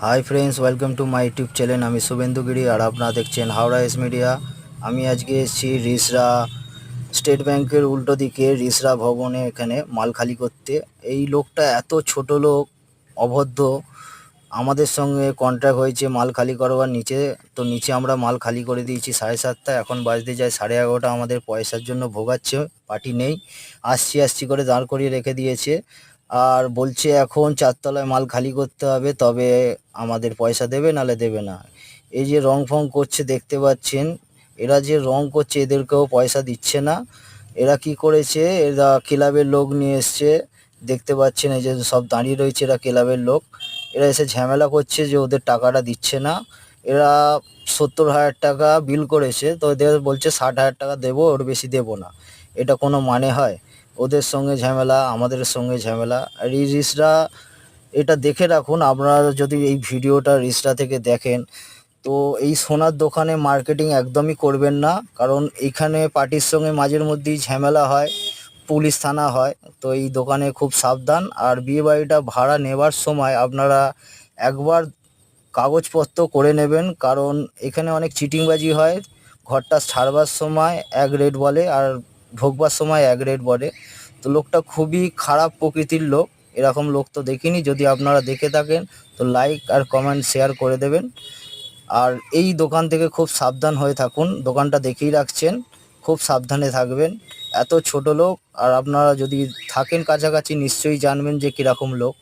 Hi friends, welcome to my YouTube channel. আমি শুভেন্দু গিরি আর আপনারা দেখছেন হাওড়া এস মিডিয়া। আমি আজকে এসেছি রিসরা স্টেট ব্যাংকের উল্টো দিকে রিসরা ভবনে এখানে মাল খালি করতে। এই লোকটা এত ছোট লোক, অভদ্র। আমাদের সঙ্গে কন্ট্রাক্ট হয়েছে মাল খালি করবার নিচে, তো নিচে আমরা মাল খালি করে দিয়েছি 7:30। এখন বাজতে যায় 11:30। আমাদের পয়সার জন্য ভোগাচ্ছে, পার্টি নেই। আসছি আসছি করে দাঁড় করিয়ে রেখে দিয়েছে আর বলছে এখন 4 তলায় মাল খালি করতে হবে, তবে আমাদের পয়সা দেবে, নালে দেবে না। এই যে রং ফং করছে দেখতে পাচ্ছেন, এরা যে রং করছে এদেরকেও পয়সা দিচ্ছে না। এরা কি করেছে, এরা ক্লাবের লোক নিয়ে এসছে, দেখতে পাচ্ছেন এই যে সব দাঁড়িয়ে রয়েছে, এরা ক্লাবের লোক। এরা এসে ঝামেলা করছে যে ওদের টাকাটা দিচ্ছে না। এরা 70,000 টাকা বিল করেছে, তো এদের বলছে 60,000 টাকা দেবো, ওর বেশি দেবো না। এটা কোনো মানে হয়? ওদের সঙ্গে ঝামেলা, আমাদের সঙ্গে ঝামেলা। আর এই রিসরা, এটা দেখে রাখুন আপনারা, যদি এই ভিডিওটা রিসরা থেকে দেখেন, তো এই সোনার দোকানে মার্কেটিং একদমই করবেন না। কারণ এইখানে পার্টির সঙ্গে মাঝের মধ্যেই ঝামেলা হয়, পুলিশ থানা হয়। তো এই দোকানে খুব সাবধান। আর বিয়েবাড়িটা ভাড়া নেবার সময় আপনারা একবার কাগজপত্র করে নেবেন, কারণ এখানে অনেক চিটিংবাজি হয়। ঘরটা ছাড়বার সময় এক রেট বলে আর ঢোকবার সময় এক রেট বলে। তো লোকটা খুবই খারাপ প্রকৃতির লোক, এরকম লোক তো দেখিনি। যদি আপনারা দেখে থাকেন তো লাইক আর কমেন্ট শেয়ার করে দেবেন। আর এই দোকান থেকে খুব সাবধান হয়ে থাকুন, দোকানটা দেখেই রাখছেন, খুব সাবধানে থাকবেন। এত ছোট লোক, আর আপনারা যদি থাকেন কাছাকাছি নিশ্চয়ই জানবেন যে কীরকম লোক।